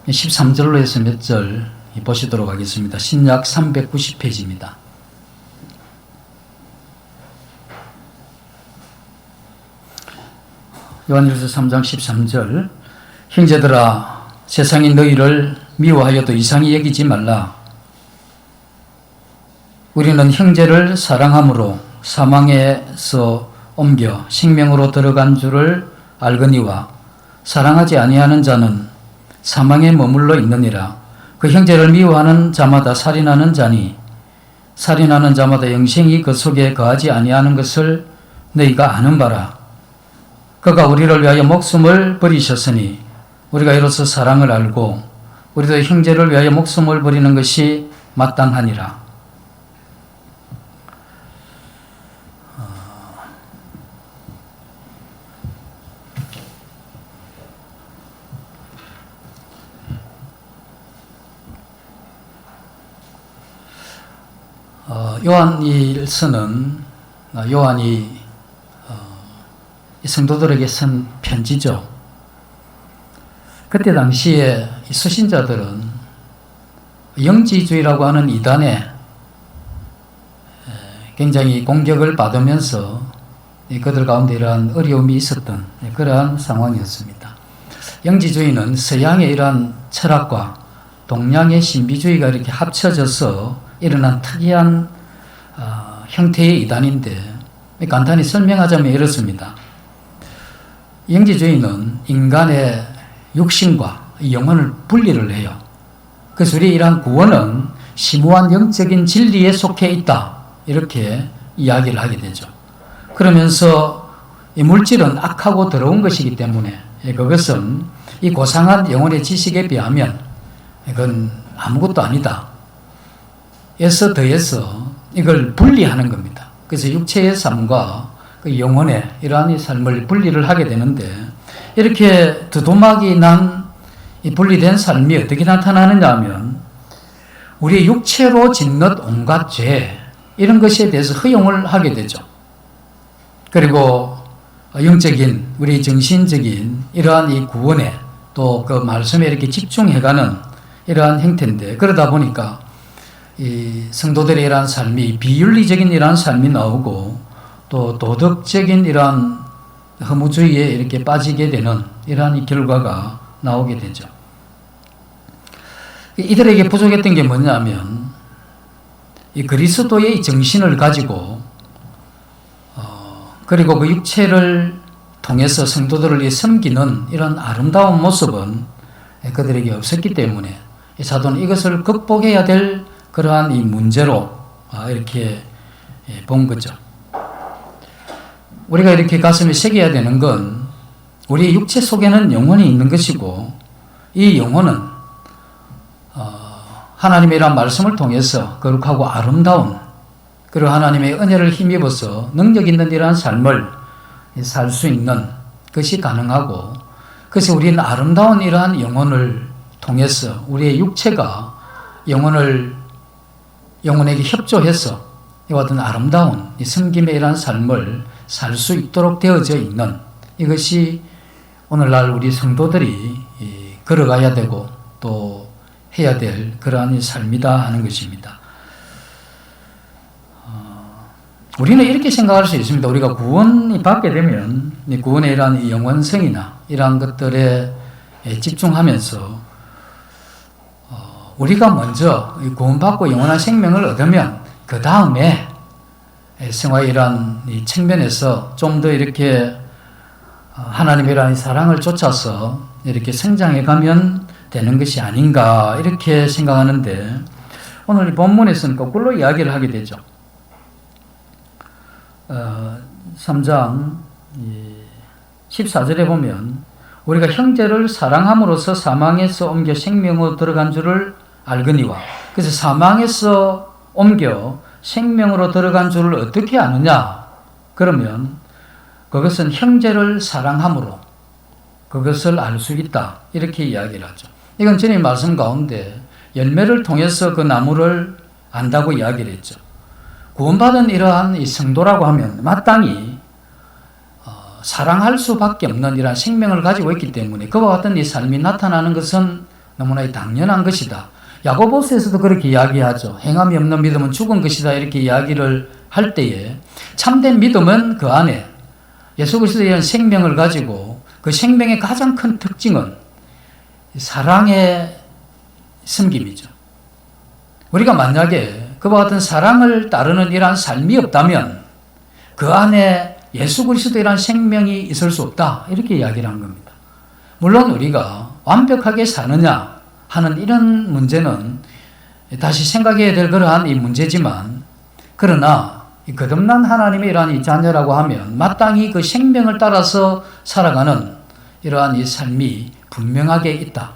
13절로 해서 몇 절 보시도록 하겠습니다. 신약 390페이지입니다. 요한일서 3장 13절. 형제들아, 세상이 너희를 미워하여도 이상히 여기지 말라. 우리는 형제를 사랑함으로 사망에서 옮겨 생명으로 들어간 줄을 알거니와 사랑하지 아니하는 자는 사망에 머물러 있느니라. 그 형제를 미워하는 자마다 살인하는 자니 살인하는 자마다 영생이 그 속에 거하지 아니하는 것을 너희가 아는 바라. 그가 우리를 위하여 목숨을 버리셨으니 우리가 이로써 사랑을 알고 우리도 형제를 위하여 목숨을 버리는 것이 마땅하니라. 요한일서는 요한이 성도들에게 쓴 편지죠. 그때 당시에 서신자들은 영지주의라고 하는 이단에 굉장히 공격을 받으면서 그들 가운데 이러한 어려움이 있었던 그러한 상황이었습니다. 영지주의는 서양의 이러한 철학과 동양의 신비주의가 이렇게 합쳐져서 일어난 특이한 형태의 이단인데 간단히 설명하자면 이렇습니다. 영지주의는 인간의 육신과 영혼을 분리를 해요. 그래서 우리 이러한 구원은 심오한 영적인 진리에 속해 있다, 이렇게 이야기를 하게 되죠. 그러면서 이 물질은 악하고 더러운 것이기 때문에 그것은 이 고상한 영혼의 지식에 비하면 이건 아무것도 아니다. 에서 더해서 이걸 분리하는 겁니다. 그래서 육체의 삶과 그 영혼의 이러한 삶을 분리를 하게 되는데, 이렇게 두도막이 난 이 분리된 삶이 어떻게 나타나느냐 하면 우리의 육체로 짓는 온갖 죄, 이런 것에 대해서 허용을 하게 되죠. 그리고 영적인, 우리 정신적인 이러한 이 구원에 또 그 말씀에 이렇게 집중해가는 이러한 형태인데, 그러다 보니까 이 성도들의 이러한 삶이 비윤리적인 이러한 삶이 나오고 또 도덕적인 이러한 허무주의에 이렇게 빠지게 되는 이러한 이 결과가 나오게 되죠. 이들에게 부족했던 게 뭐냐면 이 그리스도의 정신을 가지고 그리고 그 육체를 통해서 성도들을 섬기는 이런 아름다운 모습은 그들에게 없었기 때문에 사도는 이것을 극복해야 될 그러한 이 문제로 이렇게 본 거죠. 우리가 이렇게 가슴에 새겨야 되는 건 우리 육체 속에는 영혼이 있는 것이고, 이 영혼은 하나님의 이러한 말씀을 통해서 거룩하고 아름다운, 그리고 하나님의 은혜를 힘입어서 능력 있는 이러한 삶을 살 수 있는 것이 가능하고, 그래서 우리는 아름다운 이러한 영혼을 통해서 우리의 육체가 영혼에게 협조해서 이와 같은 아름다운 이 섬김의 이러한 삶을 살 수 있도록 되어져 있는, 이것이 오늘날 우리 성도들이 걸어가야 되고 또 해야 될 그러한 삶이다 하는 것입니다. 우리는 이렇게 생각할 수 있습니다. 우리가 구원이 받게 되면 구원의 이러한 영원성이나 이러한 것들에 집중하면서 우리가 먼저 구원받고 영원한 생명을 얻으면 그 다음에 생활의 이러한 측면에서 좀 더 이렇게 하나님의 이러한 사랑을 쫓아서 이렇게 성장해 가면 되는 것이 아닌가, 이렇게 생각하는데, 오늘 이 본문에서는 거꾸로 이야기를 하게 되죠. 3장 14절에 보면 우리가 형제를 사랑함으로써 사망에서 옮겨 생명으로 들어간 줄을 알거니와, 그래서 사망에서 옮겨 생명으로 들어간 줄을 어떻게 아느냐? 그러면 그것은 형제를 사랑함으로 그것을 알 수 있다, 이렇게 이야기를 하죠. 이건 전에 말씀 가운데 열매를 통해서 그 나무를 안다고 이야기를 했죠. 구원받은 이러한 이 성도라고 하면 마땅히 사랑할 수밖에 없는 이러한 생명을 가지고 있기 때문에 그와 같은 이 삶이 나타나는 것은 너무나 당연한 것이다. 야고보서에서도 그렇게 이야기하죠. 행함이 없는 믿음은 죽은 것이다. 이렇게 이야기를 할 때에 참된 믿음은 그 안에 예수 그리스도에 대한 생명을 가지고 그 생명의 가장 큰 특징은 사랑의 섬김이죠. 우리가 만약에 그와 같은 사랑을 따르는 이러한 삶이 없다면 그 안에 예수 그리스도이라는 생명이 있을 수 없다. 이렇게 이야기를 한 겁니다. 물론 우리가 완벽하게 사느냐 하는 이런 문제는 다시 생각해야 될 그러한 이 문제지만, 그러나 이 거듭난 하나님의 이러한 이 자녀라고 하면 마땅히 그 생명을 따라서 살아가는 이러한 이 삶이 분명하게 있다.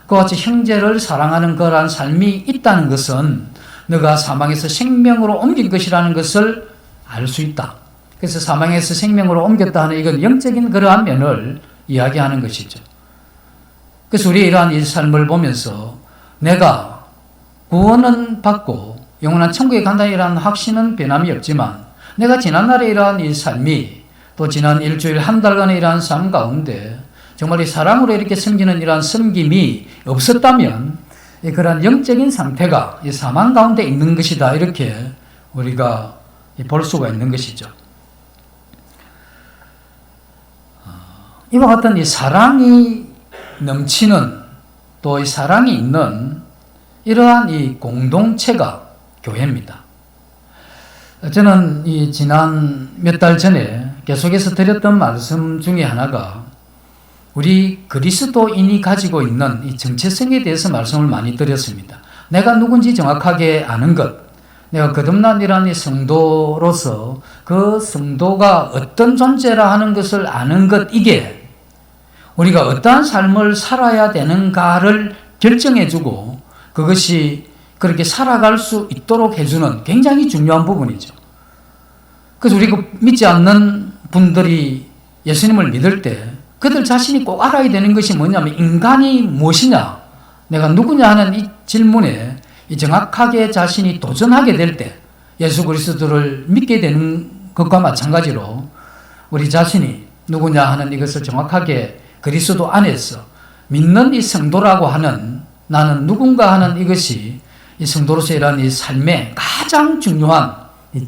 그와 같이 형제를 사랑하는 그러한 삶이 있다는 것은 너가 사망에서 생명으로 옮긴 것이라는 것을 알 수 있다. 그래서 사망에서 생명으로 옮겼다 하는 이건 영적인 그러한 면을 이야기하는 것이죠. 그래서 우리 이러한 이 삶을 보면서 내가 구원은 받고 영원한 천국에 간다는 이러한 확신은 변함이 없지만, 내가 지난날에 이러한 이 삶이 또 지난 일주일 한 달간의 이러한 삶 가운데 정말 이 사랑으로 이렇게 섬기는 이러한 섬김이 없었다면 그러한 영적인 상태가 이 사망 가운데 있는 것이다. 이렇게 우리가 볼 수가 있는 것이죠. 이와 같은 이 사랑이 넘치는 또 이 사랑이 있는 이러한 이 공동체가 교회입니다. 저는 이 지난 몇 달 전에 계속해서 드렸던 말씀 중에 하나가 우리 그리스도인이 가지고 있는 이 정체성에 대해서 말씀을 많이 드렸습니다. 내가 누군지 정확하게 아는 것, 내가 거듭난이라는 이 성도로서 그 성도가 어떤 존재라 하는 것을 아는 것, 이게 우리가 어떠한 삶을 살아야 되는가를 결정해주고 그것이 그렇게 살아갈 수 있도록 해주는 굉장히 중요한 부분이죠. 그래서 우리가 믿지 않는 분들이 예수님을 믿을 때 그들 자신이 꼭 알아야 되는 것이 뭐냐면, 인간이 무엇이냐, 내가 누구냐 하는 이 질문에 정확하게 자신이 도전하게 될 때 예수 그리스도를 믿게 되는 것과 마찬가지로 우리 자신이 누구냐 하는 이것을 정확하게 그리스도 안에서 믿는 이 성도라고 하는, 나는 누군가 하는 이것이 이 성도로서의 이러한 이 삶의 가장 중요한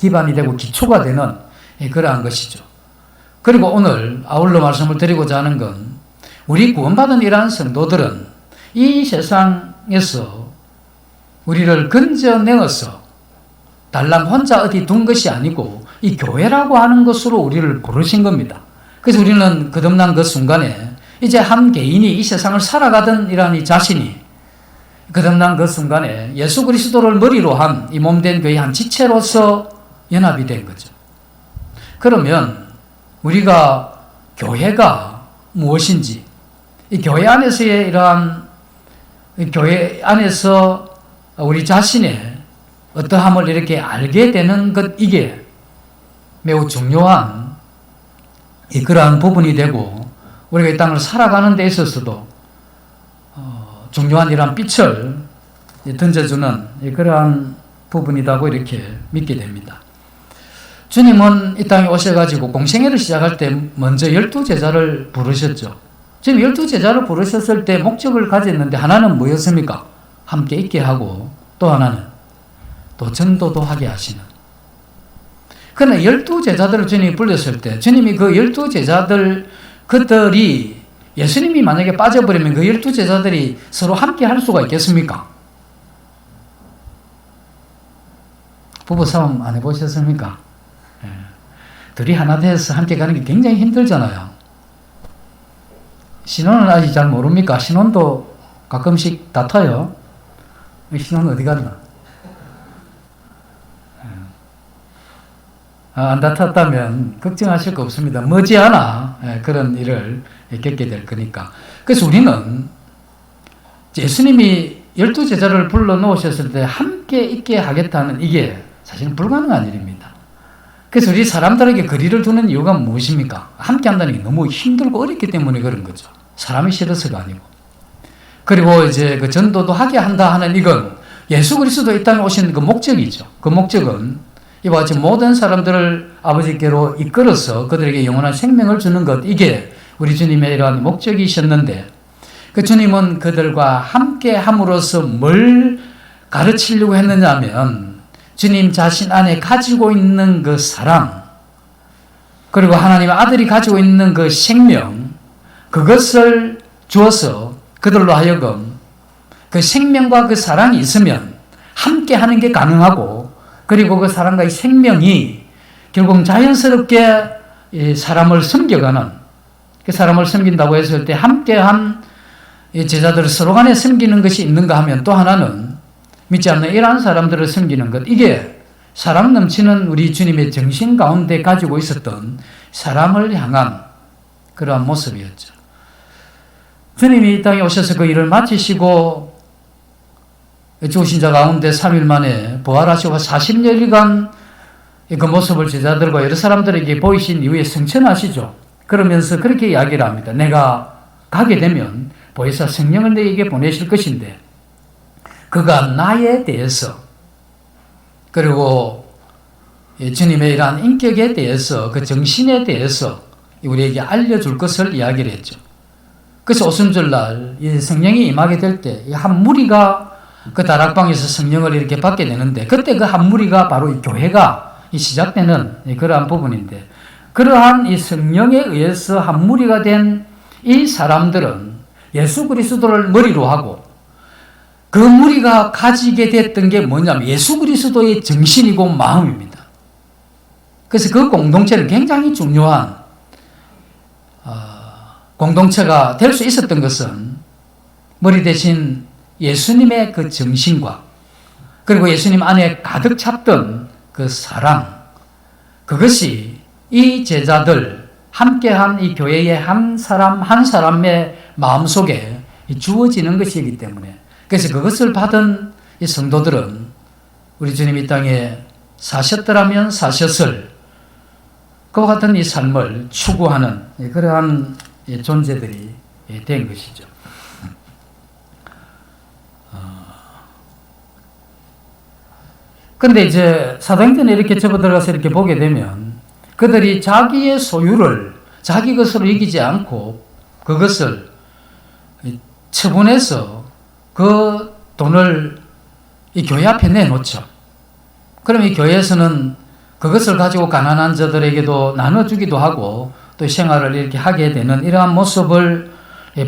기반이 되고 기초가 되는 그러한 것이죠. 그리고 오늘 아울러 말씀을 드리고자 하는 건, 우리 구원받은 이러한 성도들은 이 세상에서 우리를 건져내어서 달랑 혼자 어디 둔 것이 아니고 이 교회라고 하는 것으로 우리를 부르신 겁니다. 그래서 우리는 거듭난 그 순간에 이제 한 개인이 이 세상을 살아가던 이러한 이 자신이 거듭난 그 순간에 예수 그리스도를 머리로 한 이 몸된 교회의 한 지체로서 연합이 된 거죠. 그러면 우리가 교회가 무엇인지, 이 교회 안에서의 이러한 교회 안에서 우리 자신의 어떠함을 이렇게 알게 되는 것, 이게 매우 중요한 그러한 부분이 되고, 우리가 이 땅을 살아가는 데 있어서도 중요한 이러한 빛을 던져주는 그러한 부분이라고 이렇게 믿게 됩니다. 주님은 이 땅에 오셔가지고 공생애를 시작할 때 먼저 12제자를 부르셨죠. 지금 12제자를 부르셨을 때 목적을 가졌는데, 하나는 뭐였습니까? 함께 있게 하고, 또 하나는 또 전도도 하게 하시는. 그러나 12제자들을 주님이 불렀을 때 주님이 그 12제자들, 그들이 예수님이 만약에 빠져버리면 그 12제자들이 서로 함께 할 수가 있겠습니까? 부부싸움 안 해보셨습니까? 예. 둘이 하나 돼서 함께 가는 게 굉장히 힘들잖아요. 신혼은 아직 잘 모릅니까? 신혼도 가끔씩 다퉈요. 신혼 어디 갔나? 안 다퉜다면 걱정하실 거 없습니다. 머지않아 그런 일을 겪게 될 거니까. 그래서 우리는 예수님이 12제자를 불러놓으셨을 때 함께 있게 하겠다는, 이게 사실은 불가능한 일입니다. 그래서 우리 사람들에게 거리를 두는 이유가 무엇입니까? 함께 한다는 게 너무 힘들고 어렵기 때문에 그런 거죠. 사람이 싫어서가 아니고. 그리고 이제 그 전도도 하게 한다 하는 이건 예수 그리스도 이 땅에 오신 그 목적이죠. 그 목적은 이와 같이 모든 사람들을 아버지께로 이끌어서 그들에게 영원한 생명을 주는 것, 이게 우리 주님의 이러한 목적이셨는데, 그 주님은 그들과 함께 함으로써 뭘 가르치려고 했느냐 하면 주님 자신 안에 가지고 있는 그 사랑, 그리고 하나님의 아들이 가지고 있는 그 생명, 그것을 주어서 그들로 하여금 그 생명과 그 사랑이 있으면 함께 하는 게 가능하고, 그리고 그 사랑과 이 생명이 결국 자연스럽게 이 사람을 섬겨가는, 그 사람을 섬긴다고 했을 때 함께한 이 제자들을 서로 간에 섬기는 것이 있는가 하면, 또 하나는 믿지 않는 이러한 사람들을 섬기는 것, 이게 사랑 넘치는 우리 주님의 정신 가운데 가지고 있었던 사람을 향한 그러한 모습이었죠. 주님이 이 땅에 오셔서 그 일을 마치시고 죽으신 자 가운데 3일 만에 부활하시고 40여일간 그 모습을 제자들과 여러 사람들에게 보이신 이후에 승천하시죠. 그러면서 그렇게 이야기를 합니다. 내가 가게 되면 보혜사 성령을 너에게 보내실 것인데 그가 나에 대해서, 그리고 주님의 이러한 인격에 대해서, 그 정신에 대해서 우리에게 알려줄 것을 이야기를 했죠. 그래서 오순절날 이 성령이 임하게 될 때 한 무리가 그 다락방에서 성령을 이렇게 받게 되는데, 그때 그 한 무리가 바로 이 교회가 시작되는 그러한 부분인데, 그러한 이 성령에 의해서 한 무리가 된 이 사람들은 예수 그리스도를 머리로 하고, 그 무리가 가지게 됐던 게 뭐냐면 예수 그리스도의 정신이고 마음입니다. 그래서 그 공동체는 굉장히 중요한 공동체가 될 수 있었던 것은 머리 대신 예수님의 그 정신과, 그리고 예수님 안에 가득 찼던 그 사랑, 그것이 이 제자들, 함께한 이 교회의 한 사람 한 사람의 마음속에 주어지는 것이기 때문에, 그래서 그것을 받은 이 성도들은 우리 주님이 이 땅에 사셨더라면 사셨을 그와 같은 이 삶을 추구하는 그러한 존재들이 된 것이죠. 그런데 이제 사도행전에 이렇게 접어들어가서 이렇게 보게 되면 그들이 자기의 소유를 자기 것으로 여기지 않고 그것을 처분해서 그 돈을 이 교회 앞에 내놓죠. 그럼 이 교회에서는 그것을 가지고 가난한 자들에게도 나눠주기도 하고 또 생활을 이렇게 하게 되는 이러한 모습을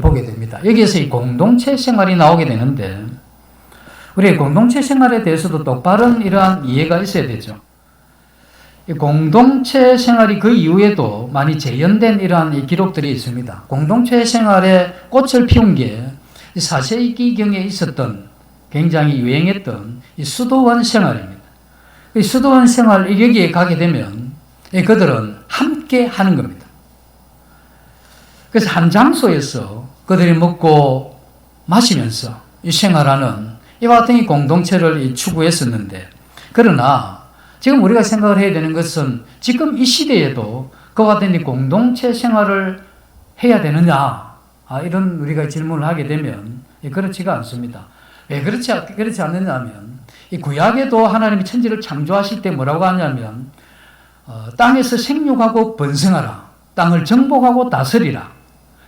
보게 됩니다. 여기에서 이 공동체 생활이 나오게 되는데, 우리의 공동체 생활에 대해서도 똑바른 이러한 이해가 있어야 되죠. 이 공동체 생활이 그 이후에도 많이 재현된 이러한 이 기록들이 있습니다. 공동체 생활에 꽃을 피운 게 4세기경에 있었던 굉장히 유행했던 이 수도원 생활입니다. 이 수도원 생활, 여기에 가게 되면 그들은 함께 하는 겁니다. 그래서 한 장소에서 그들이 먹고 마시면서 이 생활하는 이와 같은 이 공동체를 추구했었는데, 그러나 지금 우리가 생각을 해야 되는 것은 지금 이 시대에도 그와 같은 이 공동체 생활을 해야 되느냐, 이런 우리가 질문을 하게 되면 그렇지가 않습니다. 왜 그렇지 않느냐 하면, 이 구약에도 하나님이 천지를 창조하실 때 뭐라고 하냐면 땅에서 생육하고 번성하라, 땅을 정복하고 다스리라.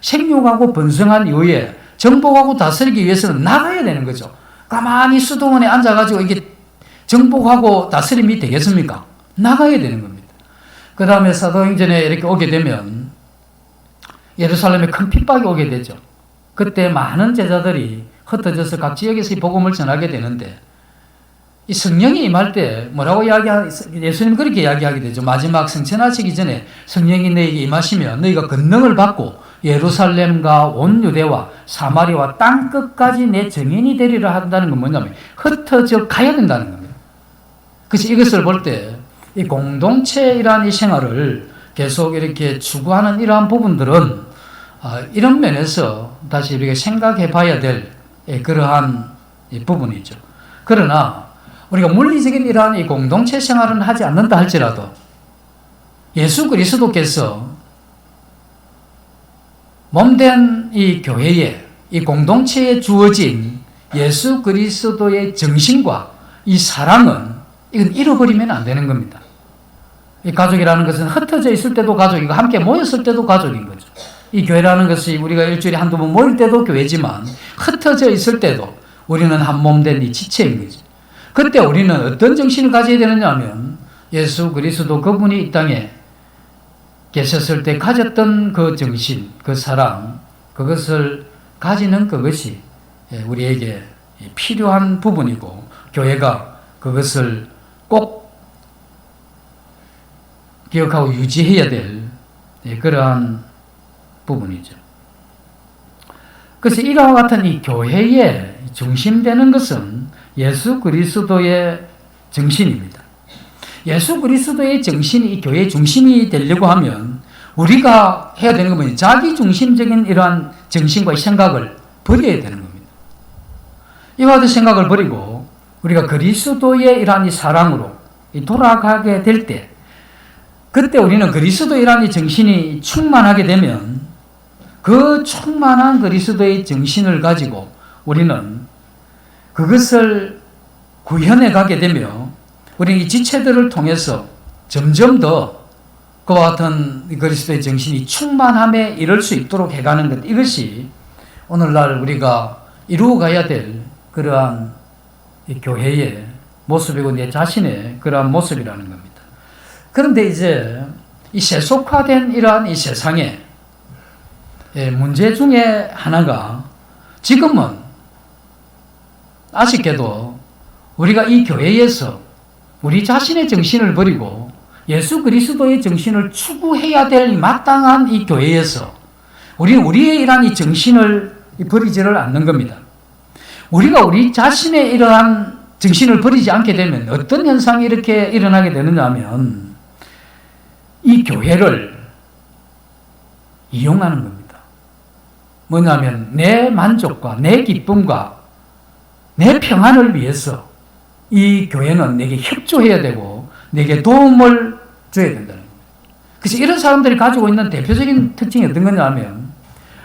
생육하고 번성한 이후에 정복하고 다스리기 위해서는 나가야 되는 거죠. 가만히 수도원에 앉아가지고 이게 정복하고 다스림이 되겠습니까? 나가야 되는 겁니다. 그 다음에 사도행전에 이렇게 오게 되면 예루살렘에 큰 핍박이 오게 되죠. 그때 많은 제자들이 흩어져서 각 지역에서 이 복음을 전하게 되는데, 이 성령이 임할 때 뭐라고 예수님 그렇게 이야기하게 되죠. 마지막 승천하시기 전에 성령이 너에게 임하시면 너희가 권능을 받고 예루살렘과 온 유대와 사마리아와 땅 끝까지 내 증인이 되리라 한다는 건 뭐냐면 흩어져 가야 된다는 겁니다. 그래서 이것을 볼 때 이 공동체이라는 이 생활을 계속 이렇게 추구하는 이러한 부분들은 이런 면에서 다시 우리가 생각해 봐야 될 그러한 부분이죠. 그러나 우리가 물리적인 이러한 이 공동체 생활은 하지 않는다 할지라도 예수 그리스도께서 몸된 이 교회에, 이 공동체에 주어진 예수 그리스도의 정신과 이 사랑은 이건 잃어버리면 안 되는 겁니다. 이 가족이라는 것은 흩어져 있을 때도 가족이고 함께 모였을 때도 가족인 거죠. 이 교회라는 것이 우리가 일주일에 한두 번 모일 때도 교회지만 흩어져 있을 때도 우리는 한 몸 된 이 지체인 거죠. 그때 우리는 어떤 정신을 가져야 되느냐 하면 예수 그리스도 그분이 이 땅에 계셨을 때 가졌던 그 정신, 그 사랑, 그것을 가지는 그것이 우리에게 필요한 부분이고 교회가 그것을 꼭 기억하고 유지해야 될 그러한 부분이죠. 그래서 이와 같은 이 교회의 중심되는 것은 예수 그리스도의 정신입니다. 예수 그리스도의 정신이 이 교회의 중심이 되려고 하면 우리가 해야 되는 건 뭐냐? 자기 중심적인 이러한 정신과 생각을 버려야 되는 겁니다. 이와 같은 생각을 버리고 우리가 그리스도의 이러한 이 사랑으로 돌아가게 될 때, 그때 우리는 그리스도의 이러한 이 정신이 충만하게 되면 그 충만한 그리스도의 정신을 가지고 우리는 그것을 구현해 가게 되며 우리는 이 지체들을 통해서 점점 더 그와 같은 그리스도의 정신이 충만함에 이를 수 있도록 해가는 것, 이것이 오늘날 우리가 이루어가야 될 그러한 이 교회의 모습이고 내 자신의 그러한 모습이라는 겁니다. 그런데 이제 이 세속화된 이러한 이 세상에 문제 중에 하나가 지금은 아쉽게도 우리가 이 교회에서 우리 자신의 정신을 버리고 예수 그리스도의 정신을 추구해야 될 마땅한 이 교회에서 우리는 우리의 이러한 이 정신을 버리지를 않는 겁니다. 우리가 우리 자신의 이러한 정신을 버리지 않게 되면 어떤 현상이 이렇게 일어나게 되느냐 하면 이 교회를 이용하는 겁니다. 뭐냐면 내 만족과 내 기쁨과 내 평안을 위해서 이 교회는 내게 협조해야 되고 내게 도움을 줘야 된다는 겁니다. 그래서 이런 사람들이 가지고 있는 대표적인 특징이 어떤 거냐 하면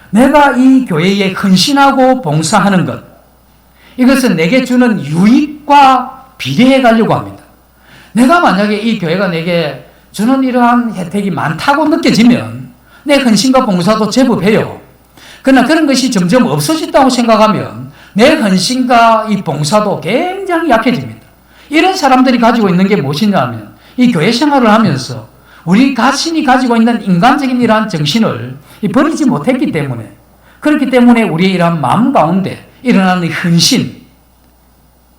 내가 이 교회에 헌신하고 봉사하는 것, 이것은 내게 주는 유익과 비례해 가려고 합니다. 내가 만약에 이 교회가 내게 주는 이러한 혜택이 많다고 느껴지면 내 헌신과 봉사도 제법 해요. 그러나 그런 것이 점점 없어진다고 생각하면 내 헌신과 이 봉사도 굉장히 약해집니다. 이런 사람들이 가지고 있는 게 무엇이냐 하면 이 교회 생활을 하면서 우리 자신이 가지고 있는 인간적인 이러한 정신을 버리지 못했기 때문에, 그렇기 때문에 우리의 이러한 마음 가운데 일어나는 헌신,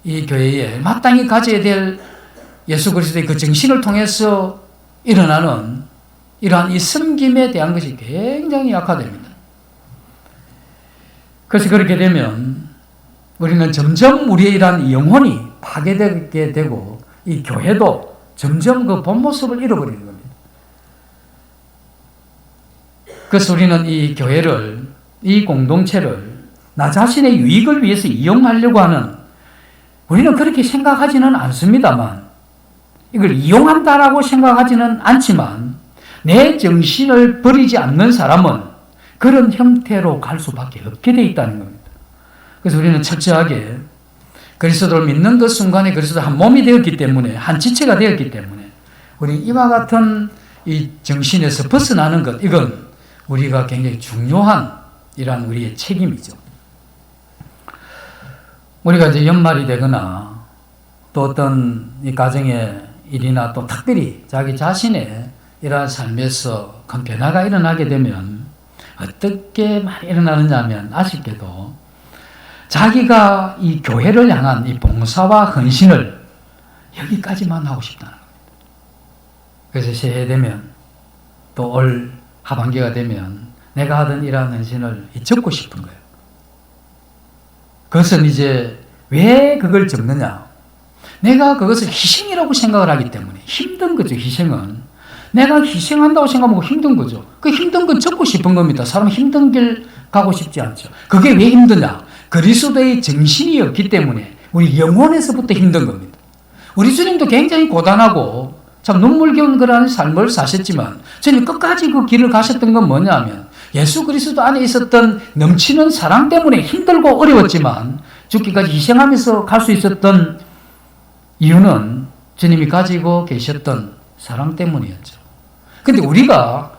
이 교회에 마땅히 가져야 될 예수 그리스도의 그 정신을 통해서 일어나는 이러한 이 섬김에 대한 것이 굉장히 약화됩니다. 그래서 그렇게 되면 우리는 점점 우리의 이러한 영혼이 파괴되게 되고 이 교회도 점점 그 본 모습을 잃어버리는 겁니다. 그래서 우리는 이 교회를, 이 공동체를 나 자신의 유익을 위해서 이용하려고 하는, 우리는 그렇게 생각하지는 않습니다만, 이걸 이용한다라고 생각하지는 않지만 내 정신을 버리지 않는 사람은 그런 형태로 갈 수밖에 없게 돼 있다는 겁니다. 그래서 우리는 철저하게 그리스도를 믿는 그 순간에 그리스도 한 몸이 되었기 때문에, 한 지체가 되었기 때문에 우리 이와 같은 이 정신에서 벗어나는 것, 이건 우리가 굉장히 중요한 이러한 우리의 책임이죠. 우리가 이제 연말이 되거나 또 어떤 이 가정의 일이나 또 특별히 자기 자신의 이러한 삶에서 큰 변화가 일어나게 되면 어떻게 많이 일어나느냐 하면 아쉽게도 자기가 이 교회를 향한 이 봉사와 헌신을 여기까지만 하고 싶다는 겁니다. 그래서 새해 되면 또 올 하반기가 되면 내가 하던 이러한 헌신을 적고 싶은 거예요. 그것은 이제 왜 그걸 적느냐? 내가 그것을 희생이라고 생각을 하기 때문에. 힘든 거죠, 희생은. 내가 희생한다고 생각하면 힘든 거죠. 그 힘든 건 적고 싶은 겁니다. 사람은 힘든 길 가고 싶지 않죠. 그게 왜 힘드냐? 그리스도의 정신이 없기 때문에 우리 영혼에서부터 힘든 겁니다. 우리 주님도 굉장히 고단하고 참 눈물겨운 그런 삶을 사셨지만 주님 끝까지 그 길을 가셨던 건 뭐냐면 예수 그리스도 안에 있었던 넘치는 사랑 때문에 힘들고 어려웠지만 죽기까지 희생하면서 갈 수 있었던 이유는 주님이 가지고 계셨던 사랑 때문이었죠. 근데 우리가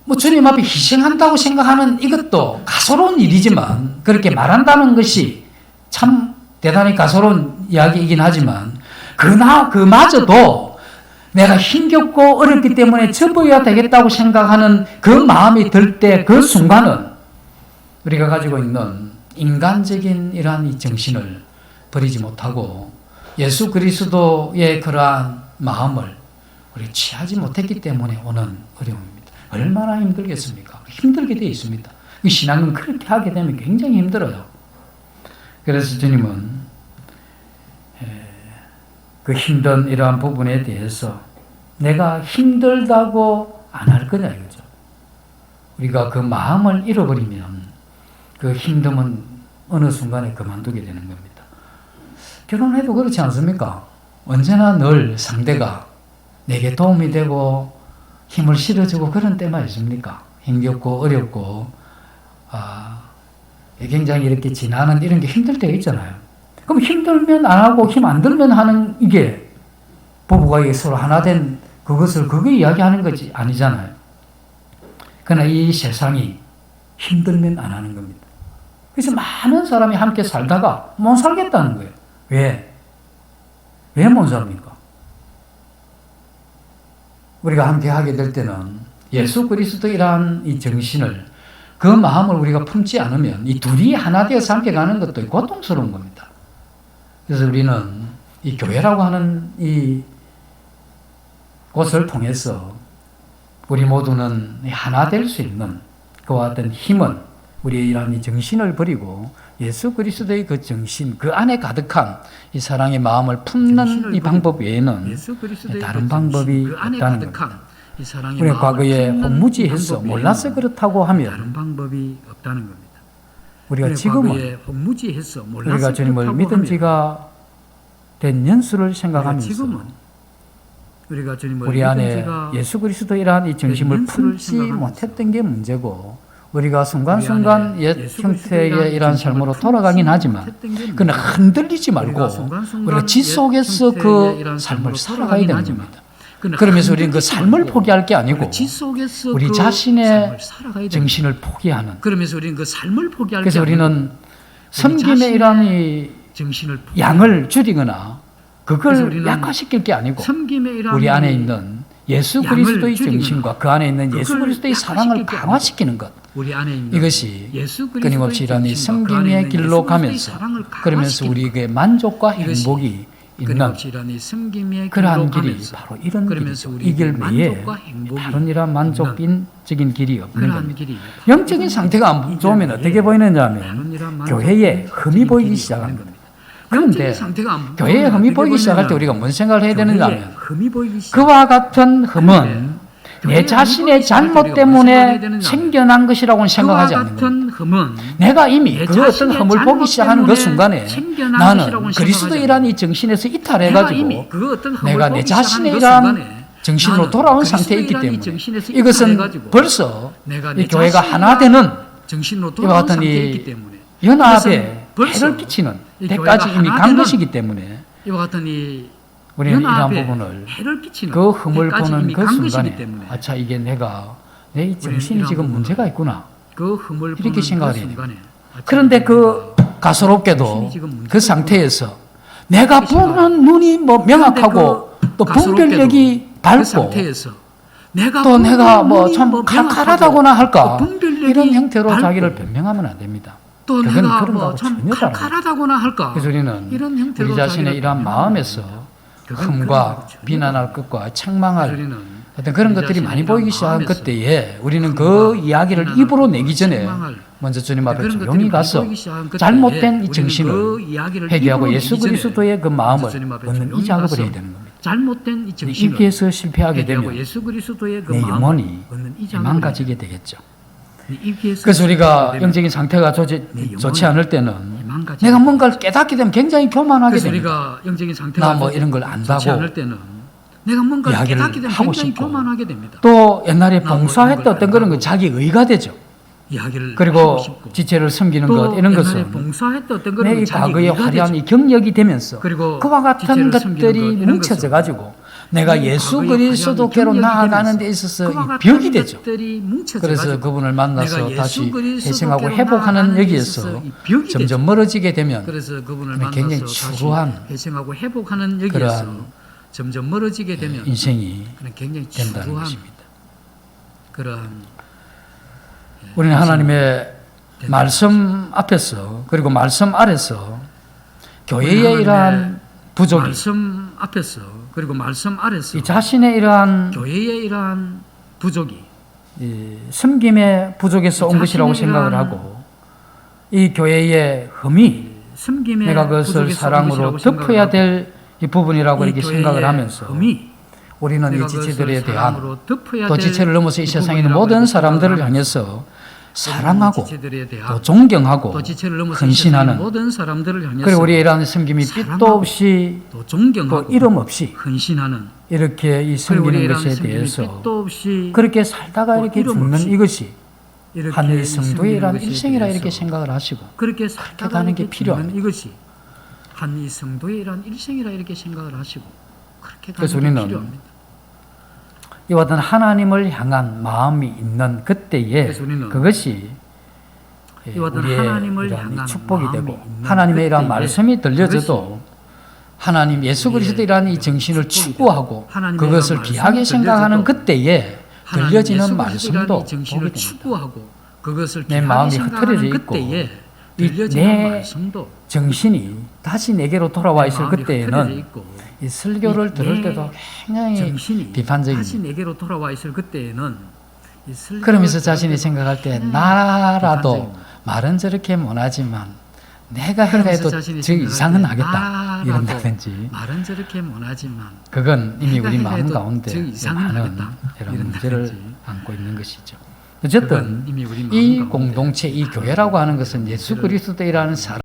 뭐 주님 앞에 희생한다고 생각하는 이것도 가소로운 일이지만 그렇게 말한다는 것이 참 대단히 가소로운 이야기이긴 하지만 그마저도 내가 힘겹고 어렵기 때문에 접어야 되겠다고 생각하는 그 마음이 들 때 그 순간은 우리가 가지고 있는 인간적인 이러한 이 정신을 버리지 못하고 예수 그리스도의 그러한 마음을 우리 취하지 못했기 때문에 오는 어려움입니다. 얼마나 힘들겠습니까? 힘들게 되어 있습니다. 신앙은 그렇게 하게 되면 굉장히 힘들어요. 그래서 주님은 그 힘든 이러한 부분에 대해서 내가 힘들다고 안 할 거냐 이거죠. 우리가 그 마음을 잃어버리면 그 힘듦은 어느 순간에 그만두게 되는 겁니다. 결혼해도 그렇지 않습니까? 언제나 늘 상대가 내게 도움이 되고 힘을 실어주고 그런 때만 있습니까? 힘겹고 어렵고 굉장히 이렇게 지나는 이런 게 힘들 때가 있잖아요. 그럼 힘들면 안 하고 힘 안 들면 하는 이게 부부가 서로 하나 된 그게 이야기하는 거지 아니잖아요. 그러나 이 세상이 힘들면 안 하는 겁니다. 그래서 많은 사람이 함께 살다가 못 살겠다는 거예요. 왜? 왜 못 삽니까? 우리가 함께 하게 될 때는 예수 그리스도이란 이 정신을 그 마음을 우리가 품지 않으면 이 둘이 하나 되어서 함께 가는 것도 고통스러운 겁니다. 그래서 우리는 이 교회라고 하는 이 곳을 통해서 우리 모두는 하나 될 수 있는 그와 같은 힘은 우리의 이러한 이 정신을 버리고 예수 그리스도의 그 정신, 그 안에 가득한 이 사랑의 마음을 품는 이 방법 외에는 다른 방법이 없다는 겁니다. 우리가 과거에 혼무지해서 몰라서 그렇다고 하면 다른 방법이 없다는 겁니다. 우리가 지금은 우리가 주님을 믿은 지가 된 연수를 생각하면서 우리 안에 예수 그리스도이라는 이 정신을 품지 못했던 게 문제고 우리가 순간순간 옛 형태의 이러한 삶으로 돌아가긴 하지만 그러나 흔들리지 말고 우리가 지속해서 그 삶을 살아가야 되는 겁니다. 그러면서 우리는 그 삶을 포기할 게 아니고 우리 자신의 정신을 포기하는 그래서 우리는 섬김의 이러한 이 양을 줄이거나 그걸 약화시킬 게 아니고 우리 안에 있는 예수 그리스도의 정신과 그 안에 있는 예수 그리스도의 사랑을 강화시키는 것 이것이 끊임없이 이런 이 섬김의 길로 가면서 그러면서 우리에게 만족과 행복이 있는 그러한 길이 바로 이런 길이죠. 이 길 외에 다른 이러한 만족적인 길이 없는 겁니다. 영적인 상태가 안 좋으면 어떻게 보이느냐 하면 교회에 흠이 보이기 시작하는 겁니다. 그런데 교회에 흠이 보이기 시작할 때 우리가 무슨 생각을 해야 되느냐 하면 그와 같은 흠은 내 자신의 잘못 때문에 생겨난 것이라고는 생각하지 않는 겁니다. 내가 이미 그 어떤 흠을 보기 시작하는 그 순간에 나는 그리스도이란 이 정신에서 이탈해가지고 내가 내 자신의 이러한 정신으로 돌아온 상태에 있기 때문에 이것은 벌써 이 교회가 하나 되는 이와 같은 이 연합에 해를 끼치는 데까지 이미 간 것이기 때문에 우리는 이러한 부분을 그 흠을 보는 그 순간에 아차 이게 내 정신이 지금 문제가 있구나 이렇게 생각을 해요. 그런데 그 가소롭게도 그 상태에서 내가 보는 눈이 뭐 명확하고 또 분별력이 밝고 또 내가 뭐 참 칼칼하다거나 할까 이런 형태로 자기를 변명하면 안 됩니다. 그건 그런 거하고 전혀 다릅니다. 그래서 우리는 우리 자신의 이러한 마음에서 흠과 비난할 것과 책망할 어떤 그런 것들이 많이 보이기 시작한 그때에 우리는 그 이야기를 입으로 내기 전에 먼저 주님 앞에 조용히 가서 잘못된 이 정신을 회개하고 예수 그리스도의 그 마음을 얻는 이 작업을 해야 되는 겁니다. 이기에서 실패하게 되면 내 영혼이 망가지게 되겠죠. 그래서 우리가 영적인 상태가 좋지 않을 때는 내가 뭔가를 깨닫게 되면 굉장히 교만하게 됩니다. 나 뭐 이런 걸 안다고 이야기를 하고 싶고 또 옛날에 봉사했던 어떤 그런 건 자기 의가 되죠. 그리고 지체를 섬기는 것 이런 것은 내 과거의 화려한 이 경력이 되면서 그와 같은 것들이 뭉쳐져 가지고 내가 예수 그리스도께로 나아가는 데 있어서 이 벽이 되죠. 그래서 그분을 만나서 다시 회생하고 회복하는 여기에서 점점 멀어지게 되면 굉장히 추루한 회생하고 회복하는 여기에서 점점 멀어지게 되면 인생이 굉장히 된다는 추루한 것입니다. 그러한 우리는 하나님의 말씀 앞에서 그리고 말씀 아래서 교회의 이러한 부족이 말씀 앞에서 그리고 말씀 아래서 이 자신의 이러한 교회의 이러한 부족이 이 섬김의 부족에서 온 것이라고 생각을 하고 이 교회의 흠이 섬김의 내가 그것을 부족에서 사랑으로 온 것이라고 덮어야 될 이 부분이라고 이 이렇게 교회의 생각을 하면서 흠이 우리는 내가 이 지체들에 그것을 대한 사랑으로 덮어야 또 될 지체를 넘어서 이 세상에 있는 부분이라고 모든 이렇게 사람들을 생각을 향해서 사랑하고 지체들에 대한 또 존경하고 또 지체를 넘어서 헌신하는 모든 사람들을 향해서 그리고 우리의 이러한 섬김이 빛도 없이 또 존경하고 또 이름 없이 헌신하는 이렇게 이 그리고 섬기는 우리의 이러한 것에 섬김이 대해서 빛도 없이 그렇게 살다가 또 이렇게 이름 죽는 없이 이것이 이렇게 한 이 성도의 섬기는 이러한 것에 일생이라 대해서 이렇게 생각을 하시고 그렇게 가는 살다가 게 이렇게 필요합니다. 죽는 이것이 한 이 성도의 이러한 일생이라 이렇게 생각을 하시고 그렇게 그래서 가는 게 우리는 필요합니다. 이와 같은 하나님을 향한 마음이 있는 그때에 그래서 우리는 그것이 이와 같은 우리의 하나님을 이러한 향한 축복이 마음이 되고 있는 하나님의 이러한 그때에 말씀이 들려져도 하나님 예수 우리의 그리스도라는 이 정신을 축복이 추구하고 되고 하나님의 그것을 이러한 귀하게 말씀이 생각하는 들려져도 그때에 하나님 들려지는 예수 말씀도 그리스도라는 이 복이 정신을 됩니다. 추구하고 그것을 내 귀하게 마음이 생각하는 흐트러져 있고 그때에 이 들려지는 내 말씀도 정신이 다시 내게로 돌아와 있을 마음이 흐트러져 그때에는 있고 이 설교를 들을 내 때도 굉장히 정신이 다시 비판적입니다. 내게로 돌아와 있을 그때에는 이 설교를 그러면서 들을 자신이 때도 생각할 때 굉장히 나라도 비판적입니다. 말은 저렇게 못하지만 내가 그러면서 해도 자신이 저 생각할 이상은 때 하겠다 나라도 이런다든지 말은 저렇게 못하지만 그건 이미 내가 우리 해도 마음 저 가운데 이상은 많은 하겠다. 이런 문제를 이런다든지. 안고 있는 것이죠. 어쨌든 그건 이미 우리 마음 이 가운데 공동체, 이 교회라고 하는 것은 예수 그리스도이라는 사람